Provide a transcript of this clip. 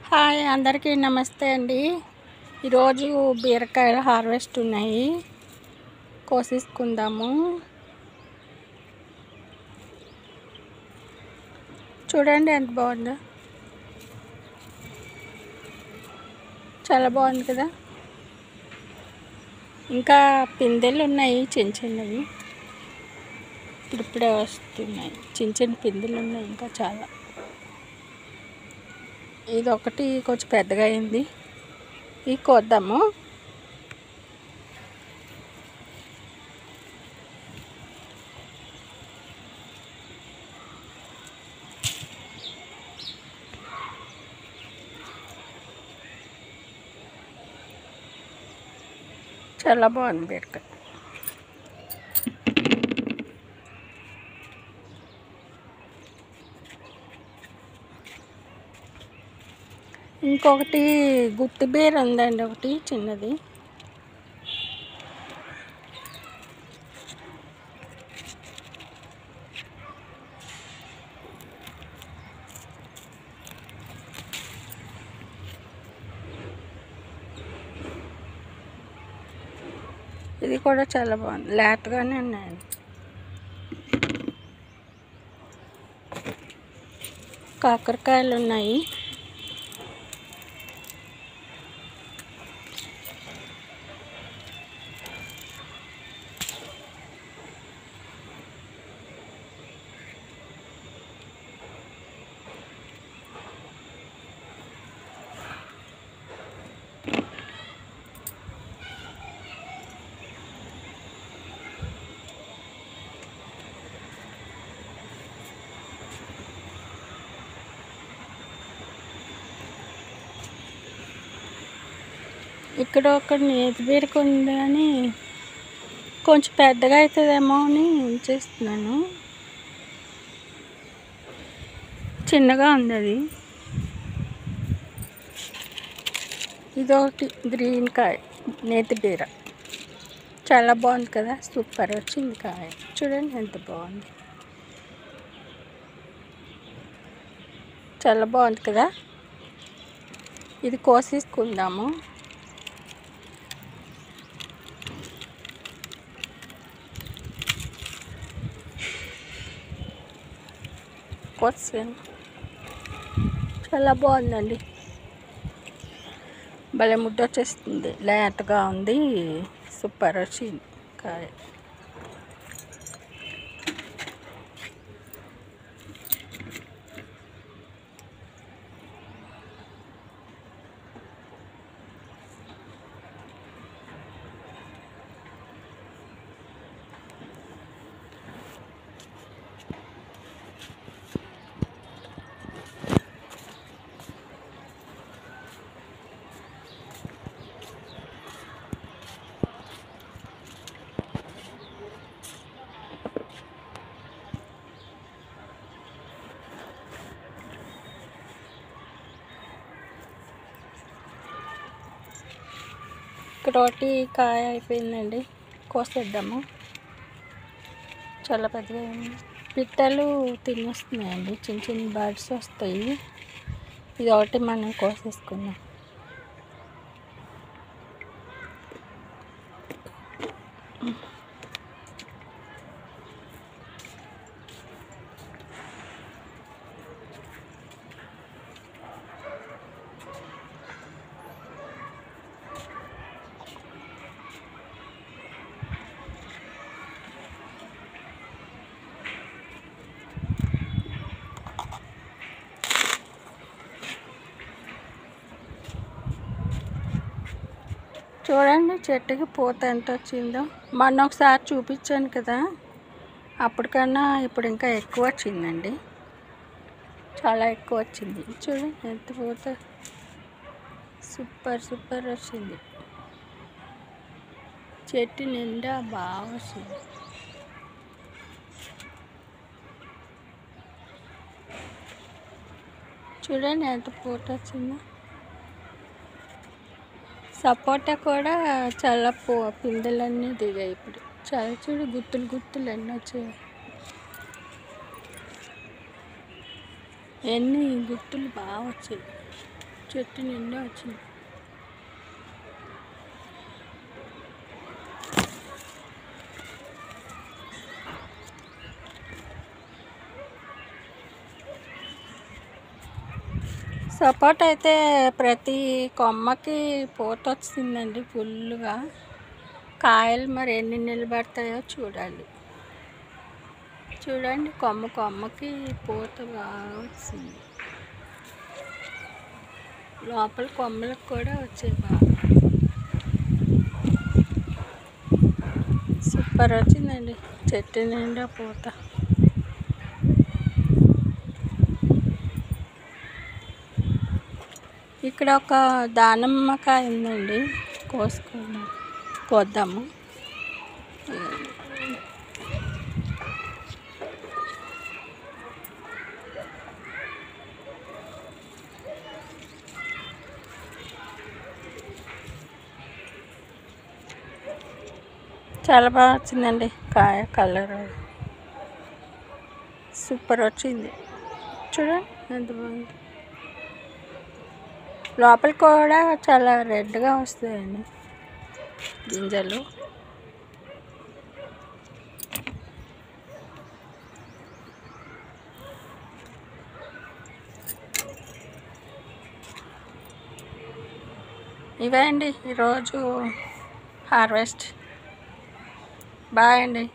Hi అందరికీ నమస్తే అండి. ఈరోజు బీరకాయలు హార్వెస్ట్ ఉన్నాయి, కోసేసుకుందాము. చూడండి ఎంత బాగుందో, చాలా బాగుంది కదా. ఇంకా పిందెలు ఉన్నాయి, చిన్న చిన్నవి ఇప్పుడే వస్తున్నాయి. చిన్న చిన్న పిందెలు ఉన్నాయి ఇంకా చాలా. ఇది ఒకటి కొంచెం పెద్దగా అయింది, ఇది కోద్దాము. చాలా బాగుంది బీరకాయ. ఇంకొకటి గుత్తి బీర ఉందండి, ఒకటి చిన్నది. ఇది కూడా చాలా బాగుంది, లేతగానే ఉన్నాయండి. కాకరకాయలు ఉన్నాయి. ఇక్కడ ఒక నేతి బీరక ఉంది, కానీ కొంచెం పెద్దగా అవుతుందేమో అని ఉంచేస్తున్నాను. చిన్నగా ఉంది అది. ఇదొకటి గ్రీన్ కాయ, నేతి బీర. చాలా బాగుంది కదా, సూపర్ వచ్చింది కాయ. చూడండి ఎంత బాగుంది, చాలా బాగుంది కదా. ఇది కోసేసుకుందాము. చాలా బాగుందండి, భలే ముద్ద వచ్చేస్తుంది, లేతగా ఉంది, సూపర్ వచ్చింది కాయ. ఇక్కడ ఒకటి కాయ అయిపోయిందండి, కోసేద్దాము. చాలా పెద్దగా ఉంది, పిట్టలు తినేస్తున్నాయండి, చిన్న చిన్న బర్డ్స్ వస్తాయి. ఇది ఒకటి మనం కోసేసుకుందాం. చూడండి చెట్టుకి పూత ఎంత వచ్చిందో. మొన్న ఒకసారి చూపించాను కదా, అప్పటికన్నా ఇప్పుడు ఇంకా ఎక్కువ వచ్చిందండి, చాలా ఎక్కువ వచ్చింది. చూడండి ఎంత పూత, సూపర్ సూపర్ వచ్చింది. చెట్టు నిండా బాగా వచ్చింది. చూడండి ఎంత పూత వచ్చిందో. సపోటా కూడా చాలా పిందెలన్నీ దిగాయి ఇప్పుడు. చాలా చూడు, గుత్తులు గుత్తులు ఎన్ని వచ్చాయి, ఎన్ని గుత్తులు బాగా వచ్చాయి. చెట్టు నిండా వచ్చింది. సపోర్ట్ అయితే ప్రతి కొమ్మకి పూత వచ్చిందండి ఫుల్గా. కాయలు మరి ఎన్ని నిలబడతాయో చూడాలి. చూడండి, కొమ్మకి పూత బాగా వచ్చింది. లోపల కొమ్మలకు కూడా వచ్చాయి బాగా. సూపర్ వచ్చిందండి చెట్టు నిండా పూత. ఇక్కడ ఒక దానిమ్మకాయ ఉందండి, కోద్దాము. చాలా బాగా వచ్చిందండి కాయ, కలర్ సూపర్ వచ్చింది. చూడండి ఎంత బాగుంది. లోపల కూడా చాలా రెడ్గా వస్తాయండి గింజలు. ఇవే అండి ఈరోజు హార్వెస్ట్. బాయ్ అండి.